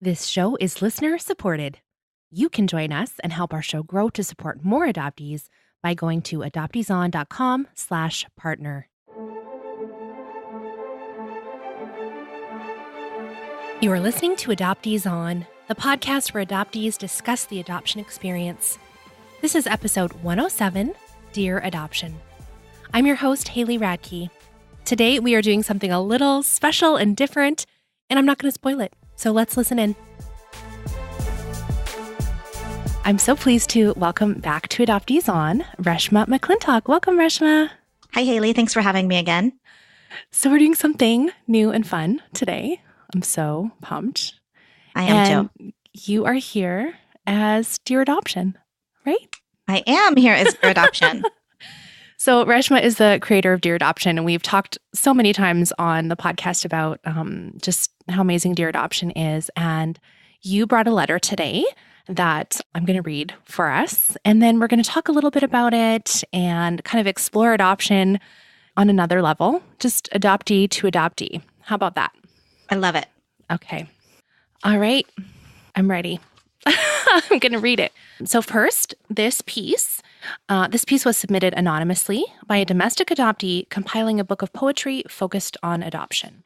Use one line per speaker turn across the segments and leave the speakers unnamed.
This show is listener supported. You can join us and help our show grow to support more adoptees by going to adopteeson.com/partner. You are listening to Adoptees On, the podcast where adoptees discuss the adoption experience. This is episode 107, Dear Adoption. I'm your host, Haley Radke. Today, we are doing something a little special and different, and I'm not going to spoil it. So let's listen in. I'm so pleased to welcome back to Adoptees On, Reshma McClintock. Welcome, Reshma.
Hi, Haley. Thanks for having me again.
So we're doing something new and fun today. I'm so pumped.
I am
too. You are here as Dear Adoption, right?
I am here as Dear Adoption.
So Reshma is the creator of Dear Adoption, and we've talked so many times on the podcast about just how amazing Dear Adoption is. And you brought a letter today that I'm going to read for us. And then we're going to talk a little bit about it and kind of explore adoption on another level, just adoptee to adoptee. How about that?
I love it.
Okay. All right. I'm ready. I'm going to read it. So first, this piece was submitted anonymously by a domestic adoptee compiling a book of poetry focused on adoption.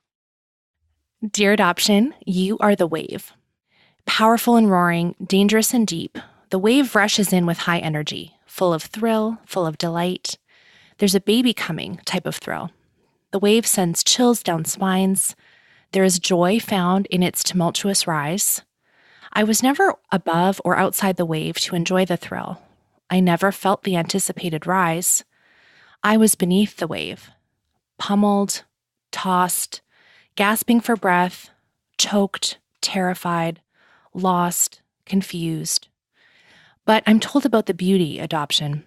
Dear Adoption, you are the wave. Powerful and roaring, dangerous and deep, the wave rushes in with high energy, full of thrill, full of delight. There's a baby coming type of thrill. The wave sends chills down spines. There is joy found in its tumultuous rise. I was never above or outside the wave to enjoy the thrill. I never felt the anticipated rise. I was beneath the wave, pummeled, tossed, gasping for breath, choked, terrified, lost, confused. But I'm told about the beauty, adoption.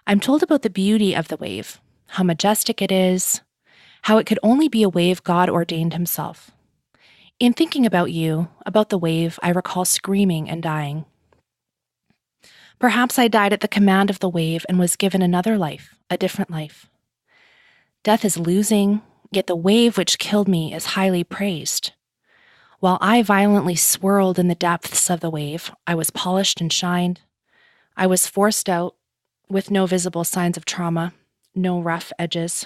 I'm told about the beauty of the wave, how majestic it is, how it could only be a wave God ordained himself. In thinking about you, about the wave, I recall screaming and dying. Perhaps I died at the command of the wave and was given another life, a different life. Death is losing, yet the wave which killed me is highly praised. While I violently swirled in the depths of the wave, I was polished and shined. I was forced out with no visible signs of trauma, no rough edges.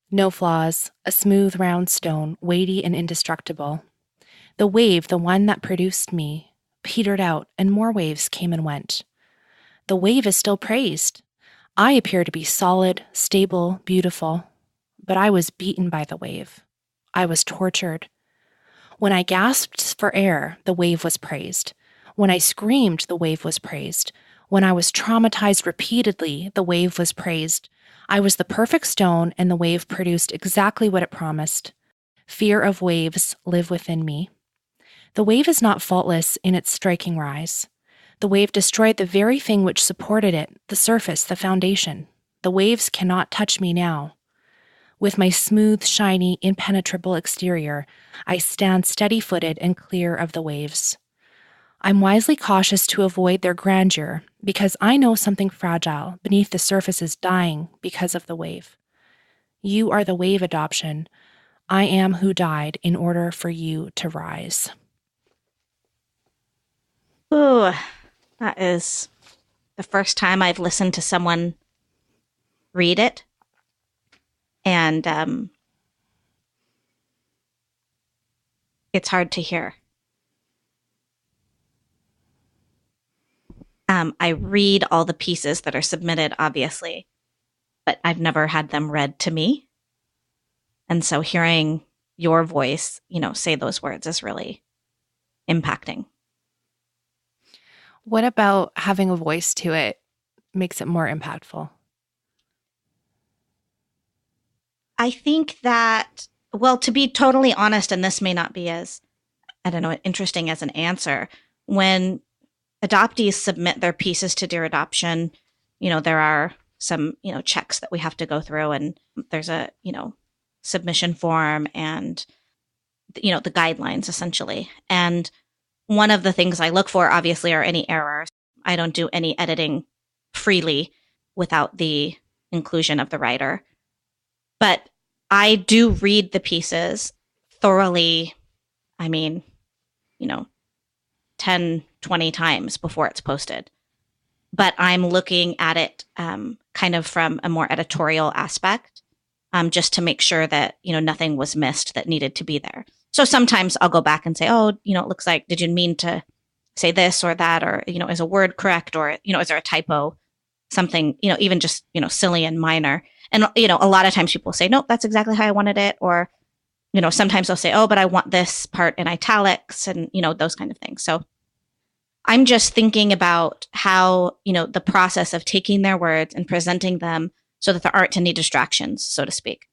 No flaws, a smooth round stone, weighty and indestructible. The wave, the one that produced me, petered out, and more waves came and went. The wave is still praised. I appear to be solid, stable, beautiful, but I was beaten by the wave. I was tortured. When I gasped for air, the wave was praised. When I screamed, the wave was praised. When I was traumatized repeatedly, the wave was praised. I was the perfect stone, and the wave produced exactly what it promised. Fear of waves live within me. The wave is not faultless in its striking rise. The wave destroyed the very thing which supported it, the surface, the foundation. The waves cannot touch me now. With my smooth, shiny, impenetrable exterior, I stand steady-footed and clear of the waves. I'm wisely cautious to avoid their grandeur because I know something fragile beneath the surface is dying because of the wave. You are the wave, adoption. I am who died in order for you to rise.
Ooh, that is the first time I've listened to someone read it. And it's hard to hear. I read all the pieces that are submitted, obviously, but I've never had them read to me. And so hearing your voice, say those words is really impacting.
What about having a voice to it makes it more impactful?
I think that, well, to be totally honest, and this may not be as, interesting as an answer, when adoptees submit their pieces to Dear Adoption, there are some, checks that we have to go through, and there's a, submission form and, the guidelines essentially. And one of the things I look for, obviously, are any errors. I don't do any editing freely without the inclusion of the writer. But I do read the pieces thoroughly. I mean, you know, 10, 20 times before it's posted. But I'm looking at it kind of from a more editorial aspect, just to make sure that, nothing was missed that needed to be there. So sometimes I'll go back and say, oh, it looks like, did you mean to say this or that? Or, is a word correct? Or, is there a typo? Something, even just, silly and minor. And, a lot of times people say, nope, that's exactly how I wanted it. Or, sometimes they'll say, oh, but I want this part in italics and, those kind of things. So I'm just thinking about how, the process of taking their words and presenting them so that there aren't any distractions, so to speak.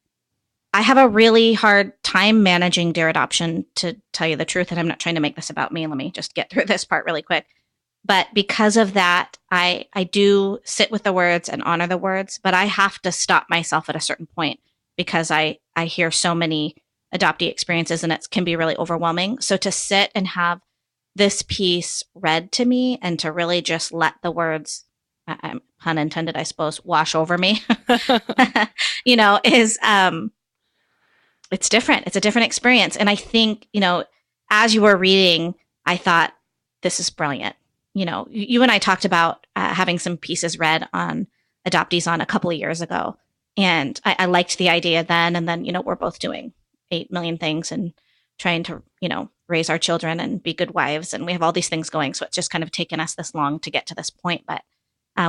I have a really hard time managing Dear Adoption, to tell you the truth, and I'm not trying to make this about me. Let me just get through this part really quick. But because of that, I do sit with the words and honor the words, but I have to stop myself at a certain point because I hear so many adoptee experiences and it can be really overwhelming. So to sit and have this piece read to me and to really just let the words, pun intended, I suppose, wash over me, is, it's different. It's a different experience. And I think, as you were reading, I thought, this is brilliant. You and I talked about having some pieces read on Adoptees on a couple of years ago. And I liked the idea then. And then, we're both doing 8 million things and trying to, raise our children and be good wives. And we have all these things going. So it's just kind of taken us this long to get to this point. But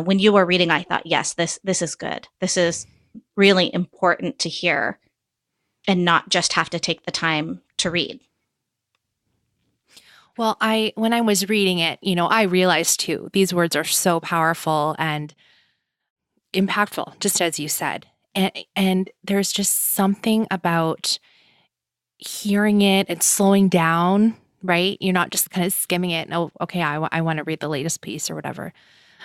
when you were reading, I thought, yes, this is good. This is really important to hear and not just have to take the time to read.
Well, when I was reading it, I realized too, these words are so powerful and impactful, just as you said. And there's just something about hearing it and slowing down, right? You're not just kind of skimming it. Oh, okay, I want to read the latest piece or whatever.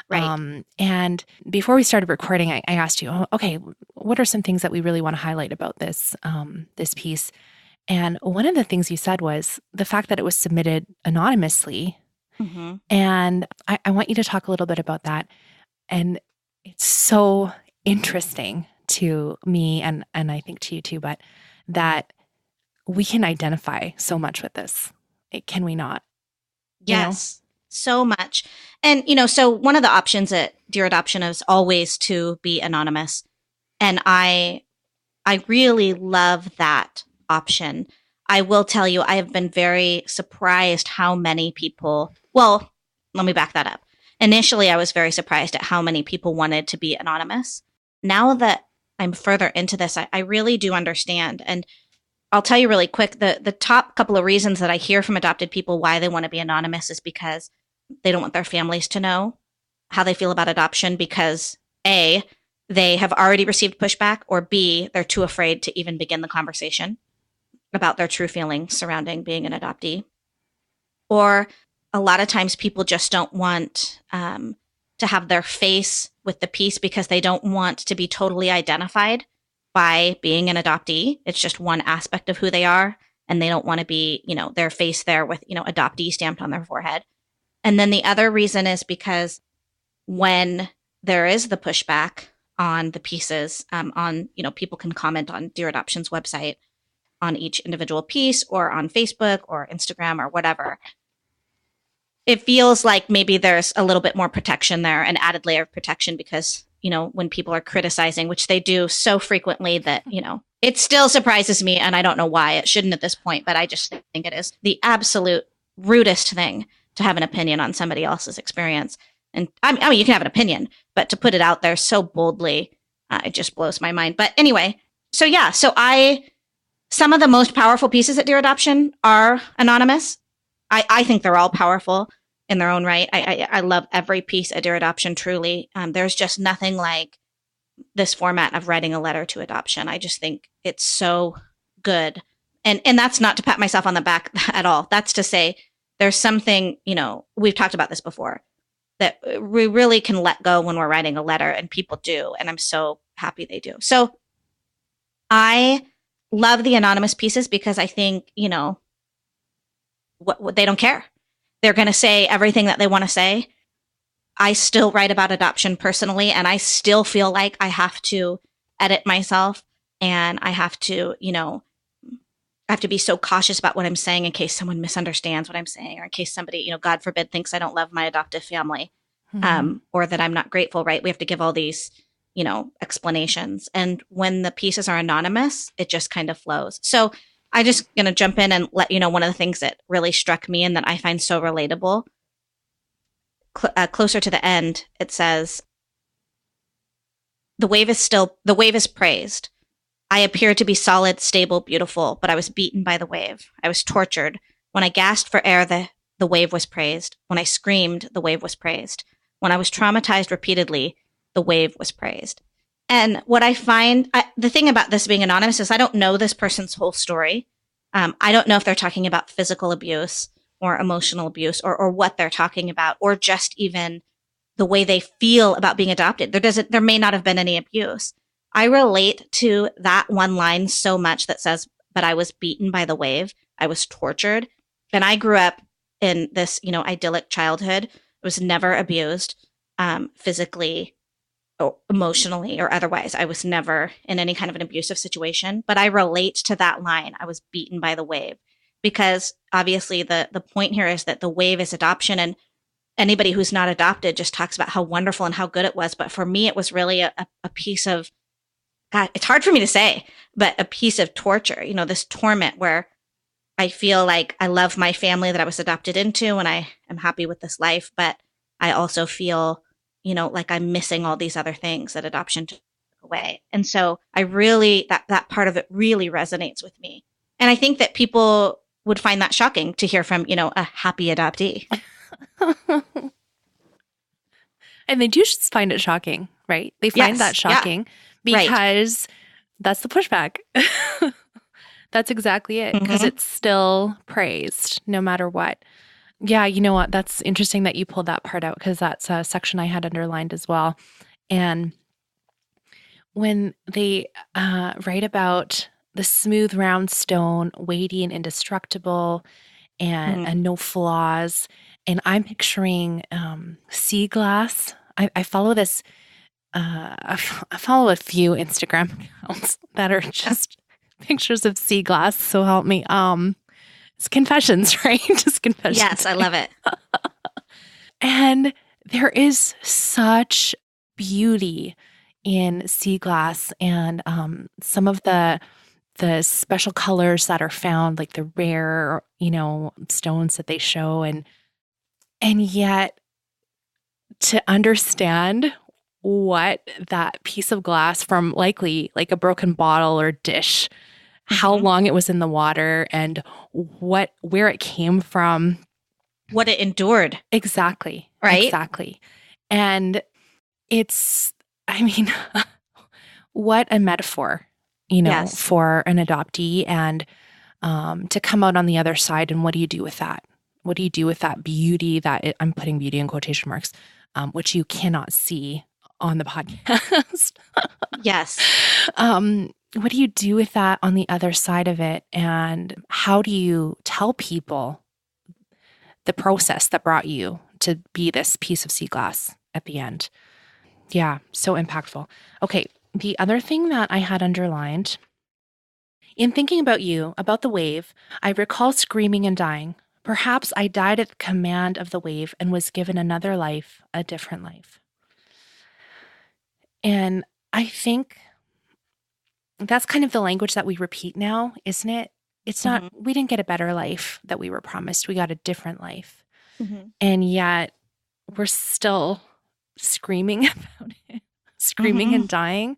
Right.
And before we started recording, I asked you, okay, what are some things that we really want to highlight about this piece? And one of the things you said was the fact that it was submitted anonymously.
Mm-hmm.
And I want you to talk a little bit about that. And it's so interesting to me, and I think to you too, but that we can identify so much with this. Can we not?
Yes, so much. And, so one of the options at Dear Adoption is always to be anonymous. And I really love that option. I will tell you, I have been very surprised how many people, well, let me back that up. Initially, I was very surprised at how many people wanted to be anonymous. Now that I'm further into this, I really do understand. And I'll tell you really quick, the top couple of reasons that I hear from adopted people why they want to be anonymous is because they don't want their families to know how they feel about adoption because A, they have already received pushback, or B, they're too afraid to even begin the conversation about their true feelings surrounding being an adoptee. Or a lot of times people just don't want to have their face with the piece because they don't want to be totally identified by being an adoptee. It's just one aspect of who they are. And they don't want to be, their face there with, adoptee stamped on their forehead. And then the other reason is because when there is the pushback on the pieces, people can comment on Dear Adoption's website on each individual piece or on Facebook or Instagram or whatever. It feels like maybe there's a little bit more protection there, an added layer of protection because, when people are criticizing, which they do so frequently that, it still surprises me. And I don't know why it shouldn't at this point, but I just think it is the absolute rudest thing to have an opinion on somebody else's experience. And I mean, you can have an opinion, but to put it out there so boldly, it just blows my mind. But anyway, so some of the most powerful pieces at Dear Adoption are anonymous. I think they're all powerful in their own right. I love every piece at Dear Adoption, truly. There's just nothing like this format of writing a letter to adoption. I just think it's so good. And that's not to pat myself on the back at all. That's to say there's something, we've talked about this before, that we really can let go when we're writing a letter, and people do. And I'm so happy they do. So I love the anonymous pieces because I think, what they don't care. They're going to say everything that they want to say. I still write about adoption personally, and I still feel like I have to edit myself, and I have to, I have to be so cautious about what I'm saying in case someone misunderstands what I'm saying, or in case somebody, God forbid, thinks I don't love my adoptive family,
Mm-hmm.
or that I'm not grateful, right? We have to give all these, explanations. And when the pieces are anonymous, it just kind of flows. So I just going to jump in and let you know one of the things that really struck me and that I find so relatable. Closer to the end, it says, the wave is praised. I appeared to be solid, stable, beautiful, but I was beaten by the wave. I was tortured. When I gasped for air, the wave was praised. When I screamed, the wave was praised. When I was traumatized repeatedly, the wave was praised. And what I find, the thing about this being anonymous is I don't know this person's whole story. I don't know if they're talking about physical abuse or emotional abuse, or what they're talking about, or just even the way they feel about being adopted. There may not have been any abuse. I relate to that one line so much that says, but I was beaten by the wave. I was tortured. And I grew up in this, idyllic childhood. I was never abused, physically or emotionally or otherwise. I was never in any kind of an abusive situation, but I relate to that line. I was beaten by the wave, because obviously the point here is that the wave is adoption, and anybody who's not adopted just talks about how wonderful and how good it was. But for me, it was really a piece of, God, it's hard for me to say, but a piece of torture, this torment where I feel like I love my family that I was adopted into and I am happy with this life, but I also feel, like I'm missing all these other things that adoption took away. And so I really, that part of it really resonates with me. And I think that people would find that shocking to hear from, a happy adoptee.
And they do just find it shocking, right? They find that shocking because that's the pushback. That's exactly it, because it's still praised no matter what. Yeah, you know what? That's interesting that you pulled that part out, because that's a section I had underlined as well. And when they write about the smooth, round stone, weighty and indestructible, and no flaws, and I'm picturing sea glass. I follow this. I follow a few Instagram accounts that are just pictures of sea glass. So help me. It's confessions, right? Just confessions.
Yes, I love it.
And there is such beauty in sea glass, and some of the special colors that are found, like the rare, stones that they show, and yet to understand what that piece of glass from likely like a broken bottle or dish, how long it was in the water, and where it came from,
what it endured.
Exactly.
Right?
Exactly. And it's, what a metaphor,
Yes.
for an adoptee, and to come out on the other side. And what do you do with that? What do you do with that beauty I'm putting beauty in quotation marks, which you cannot see on the podcast?
Yes.
What do you do with that on the other side of it? And how do you tell people the process that brought you to be this piece of sea glass at the end? Yeah, so impactful. Okay, the other thing that I had underlined, in thinking about you, about the wave, I recall screaming and dying. Perhaps I died at the command of the wave and was given another life, a different life. And I think that's kind of the language that we repeat now, isn't it? It's not, we didn't get a better life that we were promised. We got a different life. And yet we're still screaming about it, screaming and dying.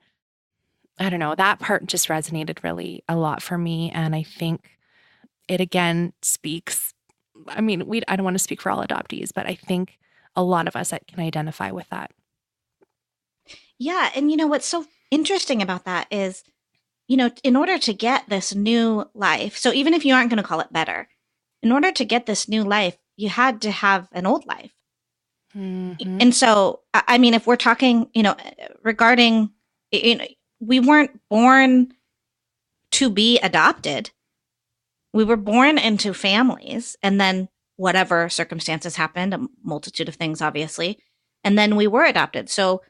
I don't know. That part just resonated really a lot for me. And I think it again speaks, I don't want to speak for all adoptees, but I think a lot of us that can identify with that.
Yeah. And what's so interesting about that is, in order to get this new life, so even if you aren't going to call it better, in order to get this new life, you had to have an old life. And so, if we're talking, regarding, we weren't born to be adopted. We were born into families, and then whatever circumstances happened, a multitude of things, obviously, and then we were adopted. So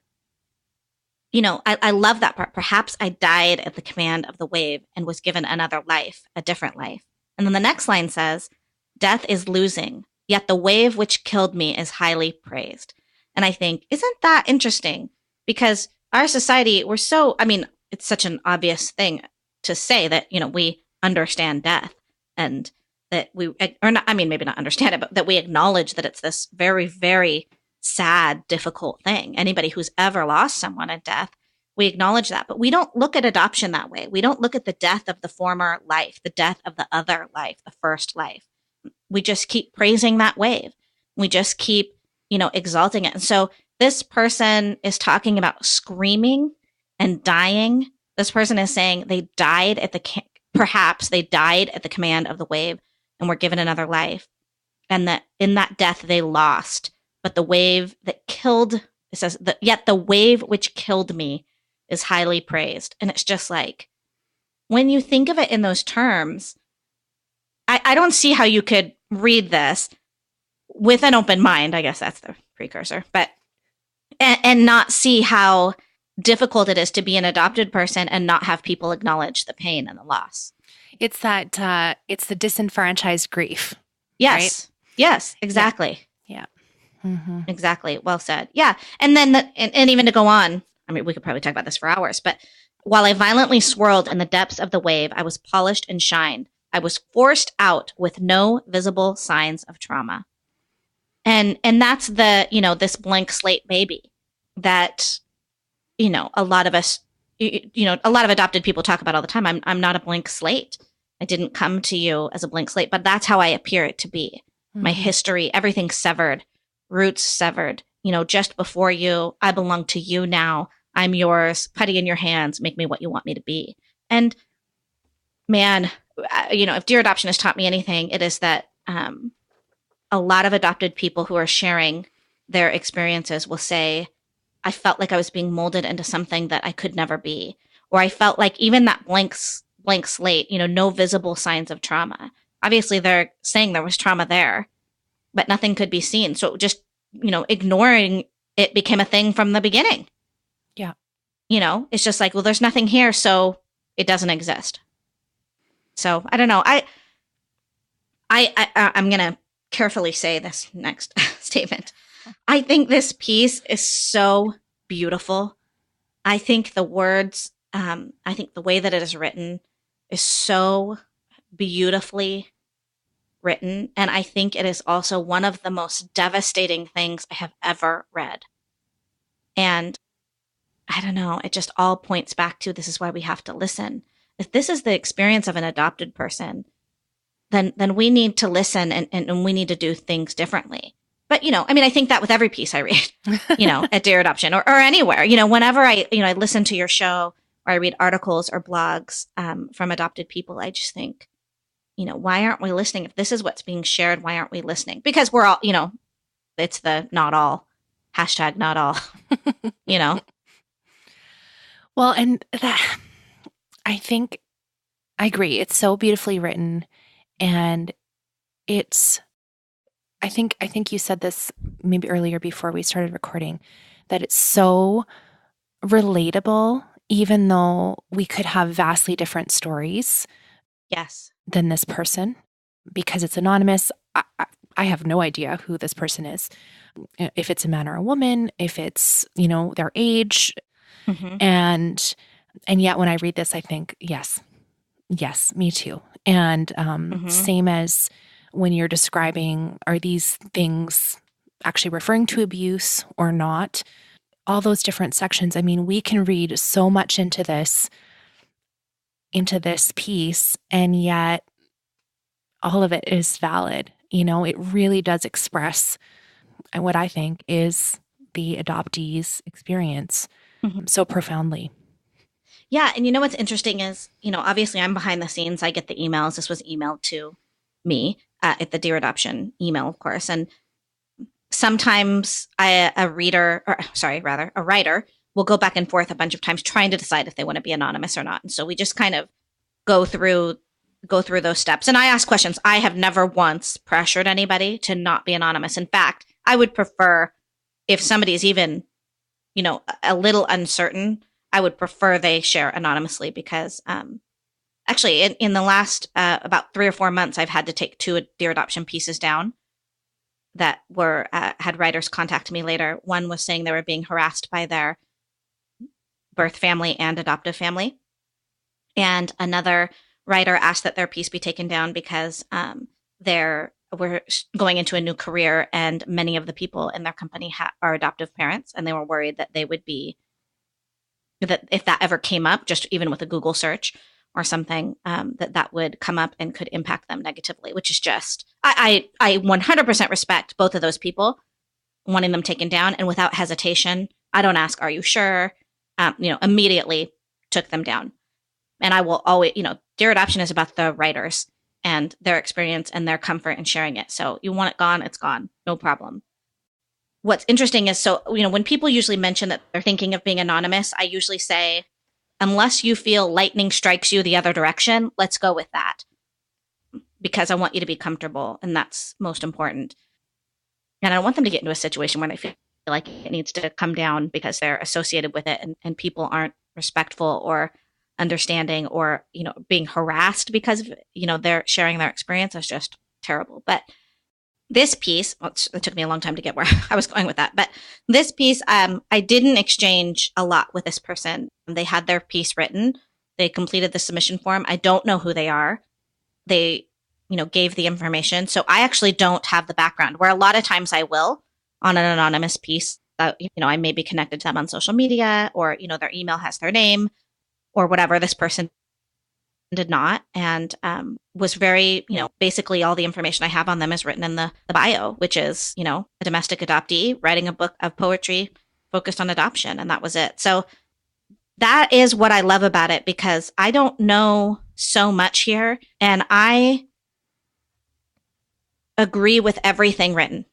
I love that part. Perhaps I died at the command of the wave and was given another life, a different life. And then the next line says, death is losing, yet the wave which killed me is highly praised. And I think, isn't that interesting? Because our society, it's such an obvious thing to say that, we understand death and that maybe not understand it, but that we acknowledge that it's this very, very sad, difficult thing. Anybody who's ever lost someone at death, we acknowledge that. But we don't look at adoption that way. We don't look at the death of the former life, the death of the other life, the first life. We just keep praising that wave. We just keep, exalting it. And so this person is talking about screaming and dying. This person is saying perhaps they died at the command of the wave and were given another life. And that in that death they lost. But the wave that killed, it says, yet the wave which killed me is highly praised. And it's just like, when you think of it in those terms, I don't see how you could read this with an open mind. I guess that's the precursor, but, and not see how difficult it is to be an adopted person and not have people acknowledge the pain and the loss.
It's that, it's the disenfranchised grief.
Yes.
Right?
Yes, exactly.
Yeah. Mm-hmm.
Exactly. Well said. Yeah. And then, and even to go on, we could probably talk about this for hours, but while I violently swirled in the depths of the wave, I was polished and shined. I was forced out with no visible signs of trauma. And that's this blank slate baby that, a lot of us, a lot of adopted people talk about all the time. I'm not a blank slate. I didn't come to you as a blank slate, but that's how I appear it to be. Mm-hmm. My history, everything severed. Roots severed, just before you, I belong to you now. I'm yours, putty in your hands, make me what you want me to be. And man, if Dear Adoption has taught me anything, it is that a lot of adopted people who are sharing their experiences will say, I felt like I was being molded into something that I could never be. Or I felt like even that blank slate, no visible signs of trauma. Obviously, they're saying there was trauma there, but nothing could be seen. So just, ignoring it became a thing from the beginning.
Yeah.
It's just like, well, there's nothing here, so it doesn't exist. So I don't know. I'm going to carefully say this next statement. I think this piece is so beautiful. I think the words, I think the way that it is written is so beautifully written. And I think it is also one of the most devastating things I have ever read. And I don't know, it just all points back to this is why we have to listen. If this is the experience of an adopted person, then we need to listen and we need to do things differently. But, I think that with every piece I read, at Dear Adoption or anywhere, whenever I listen to your show or I read articles or blogs from adopted people, I just think, why aren't we listening? If this is what's being shared, why aren't we listening? Because we're all, it's the not all, hashtag not all,
Well, and that, I think, I agree. It's so beautifully written. And I think you said this maybe earlier before we started recording, that it's so relatable, even though we could have vastly different stories.
Yes.
Than this person, because it's anonymous. I have no idea who this person is, if it's a man or a woman, if it's, their age. Mm-hmm. And yet when I read this, I think, yes, me too. And same as when you're describing, are these things actually referring to abuse or not? All those different sections. We can read so much into this piece, and yet all of it is valid. It really does express what I think is the adoptee's experience so profoundly.
Yeah. And what's interesting is, obviously I'm behind the scenes. I get the emails. This was emailed to me at the Dear Adoption email, of course. And sometimes a writer will go back and forth a bunch of times trying to decide if they want to be anonymous or not. And so we just kind of go through those steps. And I ask questions. I have never once pressured anybody to not be anonymous. In fact, I would prefer if somebody's even a little uncertain, I would prefer they share anonymously because actually in the last about 3 or 4 months, I've had to take 2 Dear Adoption pieces down that were had writers contact me later. One was saying they were being harassed by their birth family and adoptive family. And another writer asked that their piece be taken down because we're going into a new career, and many of the people in their company are adoptive parents, and they were worried that they would be that if that ever came up, just even with a Google search or something, that would come up and could impact them negatively. Which is just I 100% respect both of those people wanting them taken down, and without hesitation, I don't ask, "Are you sure?" Immediately took them down. And I will always, Dear Adoption is about the writers and their experience and their comfort in sharing it. So you want it gone, it's gone. No problem. What's interesting is, when people usually mention that they're thinking of being anonymous, I usually say, unless you feel lightning strikes you the other direction, let's go with that. Because I want you to be comfortable, and that's most important. And I don't want them to get into a situation where they feel like it needs to come down because they're associated with it and people aren't respectful or understanding, or being harassed because they're sharing their experience. Is just terrible. But this piece, it took me a long time to get where I was going with that, but this piece, I didn't exchange a lot with this person. They had their piece written, they completed the submission form. I don't know who they are. They gave the information, so I actually don't have the background, where a lot of times I will on an anonymous piece. I may be connected to them on social media, or their email has their name or whatever. This person did not, and was very, basically all the information I have on them is written in the bio, which is, a domestic adoptee writing a book of poetry focused on adoption. And that was it. So that is what I love about it, because I don't know so much here, and I agree with everything written.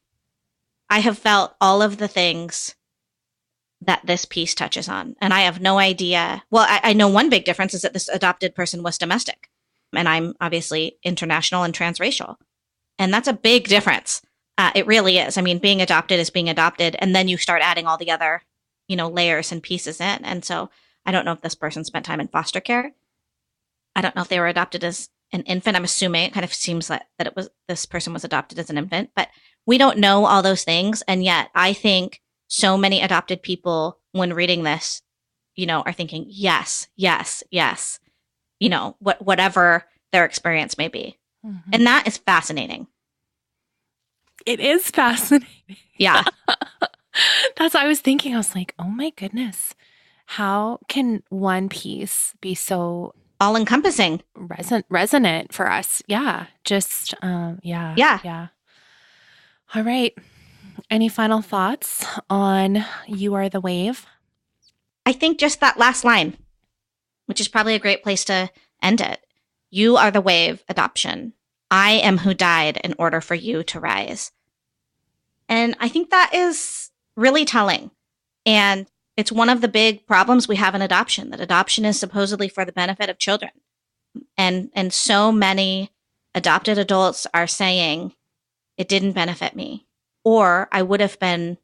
I have felt all of the things that this piece touches on. And I have no idea. Well, I know one big difference is that this adopted person was domestic, and I'm obviously international and transracial. And that's a big difference. It really is. I mean, being adopted is being adopted. And then you start adding all the other, layers and pieces in. And so I don't know if this person spent time in foster care. I don't know if they were adopted as an infant. I'm assuming it kind of seems like that this person was adopted as an infant, but we don't know all those things. And yet I think so many adopted people, when reading this, are thinking, yes, yes, yes, whatever their experience may be. Mm-hmm. And that is fascinating.
It is fascinating.
Yeah.
That's what I was thinking. I was like, oh my goodness, how can one piece be so
all-encompassing,
resonant for us? Yeah. Just, yeah.
Yeah.
Yeah. All right. Any final thoughts on You Are the Wave?
I think just that last line, which is probably a great place to end it. You are the wave, adoption. I am who died in order for you to rise. And I think that is really telling. And it's one of the big problems we have in adoption, that adoption is supposedly for the benefit of children. And so many adopted adults are saying, it didn't benefit me. Or I would have been,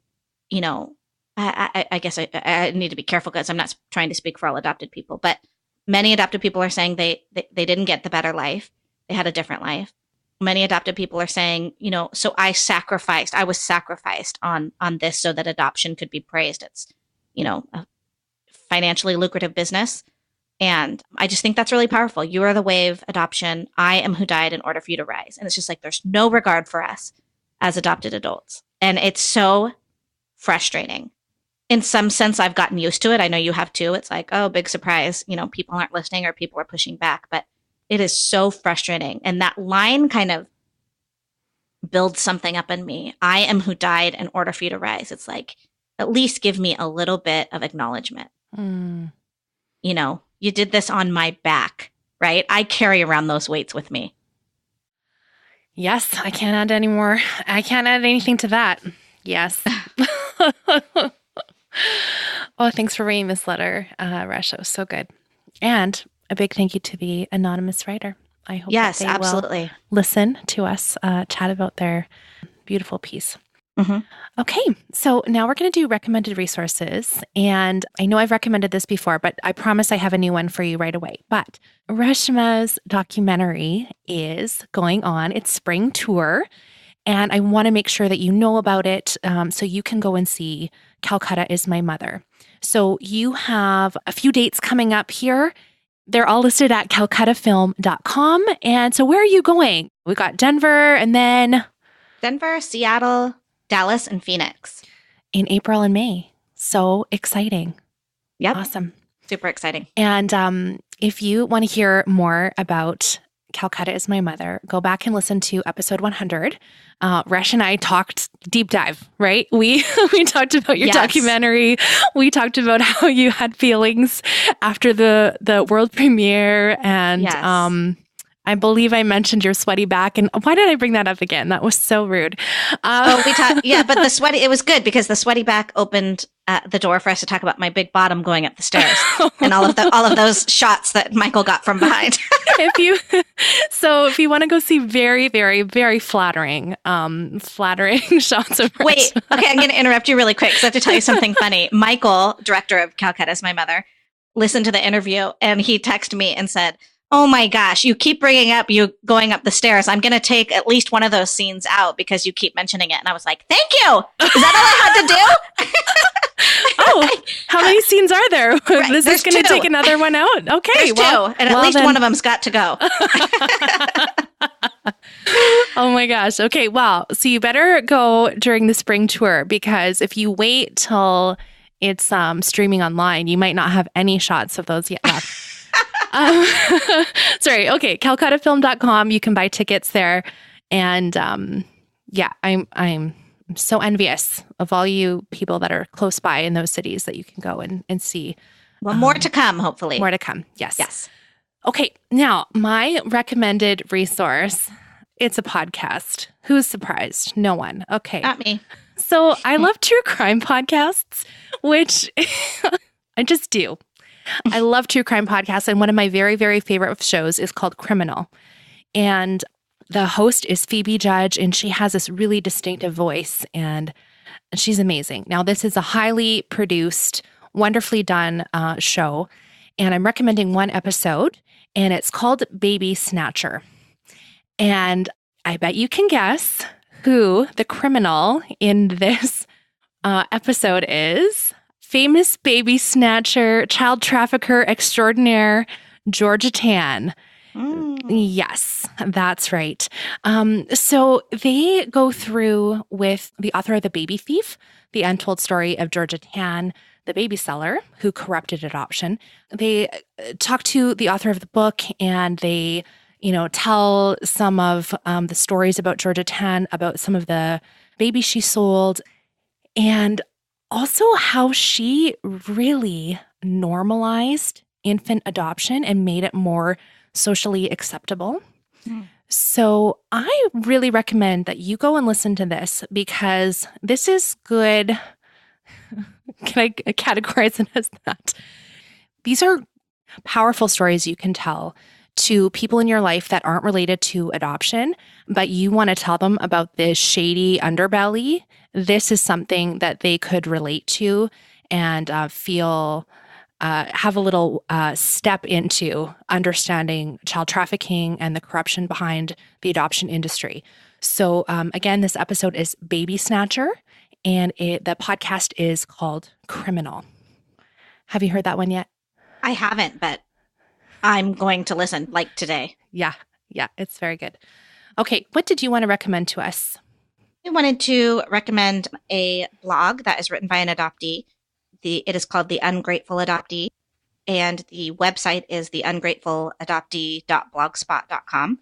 I guess I need to be careful because I'm not trying to speak for all adopted people, but many adopted people are saying they didn't get the better life. They had a different life. Many adopted people are saying, so I was sacrificed on this so that adoption could be praised. It's, a financially lucrative business. And I just think that's really powerful. You are the wave, adoption. I am who died in order for you to rise. And it's just like, there's no regard for us as adopted adults. And it's so frustrating. In some sense, I've gotten used to it. I know you have too. It's like, oh, big surprise. People aren't listening or people are pushing back. But it is so frustrating. And that line kind of builds something up in me. I am who died in order for you to rise. It's like, at least give me a little bit of acknowledgement.
Mm.
You did this on my back, right? I carry around those weights with me.
Yes, I can't add any more. I can't add anything to that. Yes. Oh, thanks for reading this letter, Rush. That was so good. And a big thank you to the anonymous writer. I hope
yes,
that they
absolutely
will listen to us chat about their beautiful piece.
Mm-hmm.
Okay, so now we're going to do recommended resources. And I know I've recommended this before, but I promise I have a new one for you right away. But Reshma's documentary is going on its spring tour. And I want to make sure that you know about it so you can go and see Calcutta is My Mother. So you have a few dates coming up here. They're all listed at calcuttafilm.com. And so where are you going? We got Denver and then
Denver, Seattle, Dallas, and Phoenix.
in April and May. So exciting.
Yep.
Awesome.
Super exciting.
And if you want to hear more about Calcutta is My Mother, go back and listen to episode 100. Resh and I talked deep dive, right? We talked about your documentary. We talked about how you had feelings after the world premiere. And I believe I mentioned your sweaty back. And why did I bring that up again? That was so rude.
We talked, but it was good because the sweaty back opened the door for us to talk about my big bottom going up the stairs and all of those shots that Michael got from behind. if
you want to go see very, very, very flattering shots of
Wait, okay, I'm going to interrupt you really quick because I have to tell you something funny. Michael, director of Calcutta is My Mother, listened to the interview and he texted me and said, "Oh my gosh, you keep bringing up you going up the stairs. I'm going to take at least one of those scenes out because you keep mentioning it." And I was like, "Thank you. Is that all I had to do?"
Oh, how many scenes are there?
Right,
this is going to take another one out. Okay.
There's two, and at least one of them's got to go.
Oh my gosh. Okay. Well, so you better go during the spring tour because if you wait till it's streaming online, you might not have any shots of those yet left. Sorry. Okay. calcuttafilm.com. You can buy tickets there. And I'm so envious of all you people that are close by in those cities that you can go and see.
Well, more to come, hopefully.
More to come. Yes.
Yes.
Okay. Now, my recommended resource, it's a podcast. Who's surprised? No one. Okay.
Not me.
So I love true crime podcasts, which I just do. I love true crime podcasts. And one of my very, very favorite shows is called Criminal. And the host is Phoebe Judge, and she has this really distinctive voice, and she's amazing. Now, this is a highly produced, wonderfully done show, and I'm recommending one episode, and it's called Baby Snatcher. And I bet you can guess who the criminal in this episode is. Famous baby snatcher, child trafficker extraordinaire, Georgia Tann. Yes, that's right. So they go through with the author of The Baby Thief, the untold story of Georgia Tann, the baby seller who corrupted adoption. They talk to the author of the book and they, tell some of the stories about Georgia Tann, about some of the babies she sold, and also how she really normalized infant adoption and made it more socially acceptable. So I really recommend that you go and listen to this because this is good. Can I categorize it as that? These are powerful stories you can tell to people in your life that aren't related to adoption, but you want to tell them about this shady underbelly. This is something that they could relate to and feel have a little step into understanding child trafficking and the corruption behind the adoption industry. So again, this episode is Baby Snatcher, and the podcast is called Criminal. Have you heard that one yet?
I haven't, but I'm going to listen like today.
Yeah, it's very good. Okay, what did you want to recommend to us?
I wanted to recommend a blog that is written by an adoptee. It is called The Ungrateful Adoptee, and the website is theungrateful.adoptee.blogspot.com.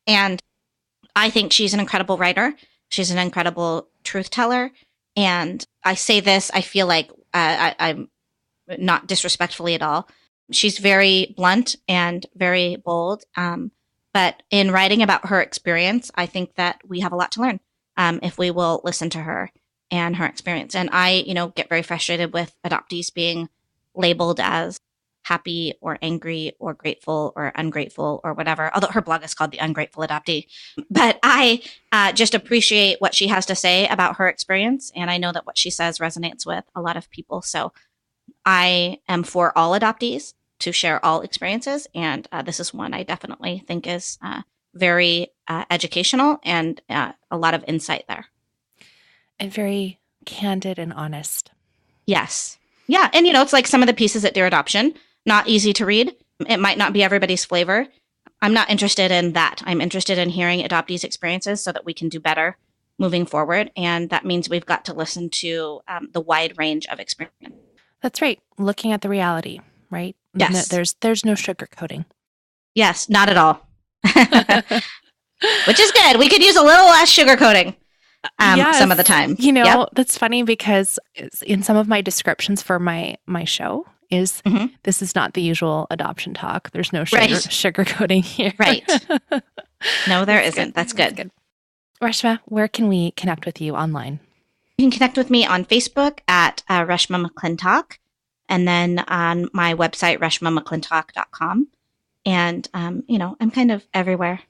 And I think she's an incredible writer. She's an incredible truth teller. And I say this, I feel like I'm not disrespectfully at all. She's very blunt and very bold. But in writing about her experience, I think that we have a lot to learn if we will listen to her and her experience. And I, get very frustrated with adoptees being labeled as happy or angry or grateful or ungrateful or whatever, although her blog is called The Ungrateful Adoptee. But I just appreciate what she has to say about her experience. And I know that what she says resonates with a lot of people. So I am for all adoptees to share all experiences. And this is one I definitely think is very educational and a lot of insight there.
And very candid and honest.
Yes. Yeah. And, it's like some of the pieces at Dear Adoption, not easy to read. It might not be everybody's flavor. I'm not interested in that. I'm interested in hearing adoptees' experiences so that we can do better moving forward. And that means we've got to listen to the wide range of experience.
That's right. Looking at the reality, right?
Yes.
There's no sugarcoating.
Yes, not at all. Which is good. We could use a little less sugarcoating some of the time.
That's funny because in some of my descriptions for my show is this is not the usual adoption talk. There's no sugarcoating here.
Right. No, there isn't. That's good.
That's good. Reshma, where can we connect with you online?
You can connect with me on Facebook at Reshma McClintock, and then on my website, reshmamcclintock.com. And, I'm kind of everywhere.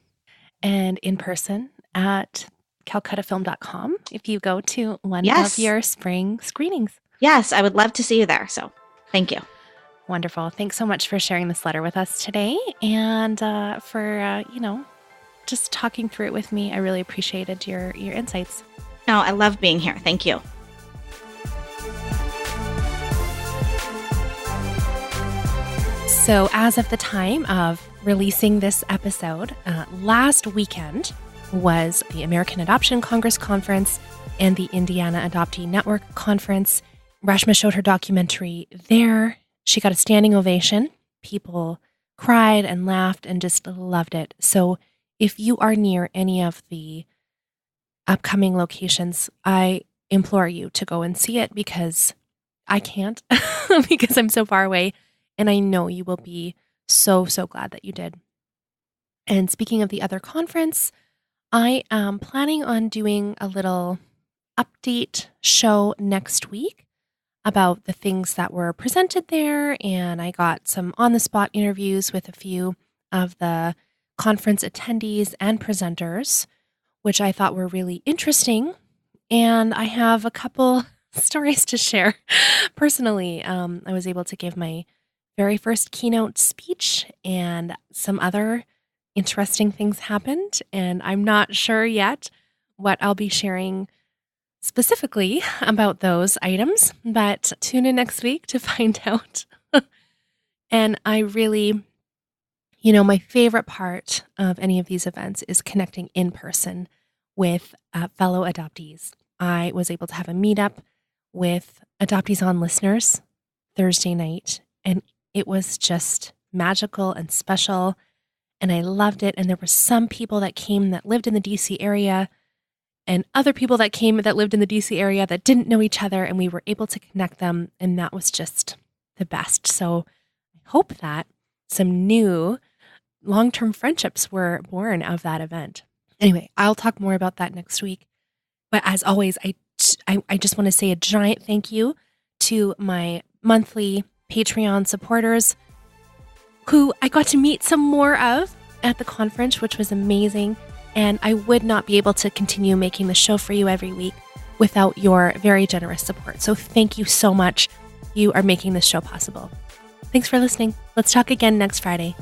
And in person at calcuttafilm.com if you go to one of your spring screenings.
Yes, I would love to see you there. So thank you.
Wonderful. Thanks so much for sharing this letter with us today and for, just talking through it with me. I really appreciated your insights.
No, I love being here. Thank you.
So as of the time of releasing this episode, last weekend was the American Adoption Congress Conference and the Indiana Adoptee Network Conference. Reshma showed her documentary there. She got a standing ovation. People cried and laughed and just loved it. So if you are near any of the upcoming locations, I implore you to go and see it because I can't because I'm so far away. And I know you will be so, so glad that you did. And speaking of the other conference, I am planning on doing a little update show next week about the things that were presented there. And I got some on-the-spot interviews with a few of the conference attendees and presenters, which I thought were really interesting. And I have a couple stories to share personally. I was able to give my very first keynote speech and some other interesting things happened. And I'm not sure yet what I'll be sharing specifically about those items, but tune in next week to find out. And I really, my favorite part of any of these events is connecting in person with fellow adoptees. I was able to have a meetup with Adoptees On listeners Thursday night, and it was just magical and special, and I loved it. And there were some people that came that lived in the DC area and other people that came that lived in the DC area that didn't know each other, and we were able to connect them, and that was just the best. So I hope that some new long-term friendships were born of that event. Anyway, I'll talk more about that next week. But as always, I just want to say a giant thank you to my monthly Patreon supporters who I got to meet some more of at the conference, which was amazing. And I would not be able to continue making the show for you every week without your very generous support. So thank you so much. You are making this show possible. Thanks for listening. Let's talk again next Friday.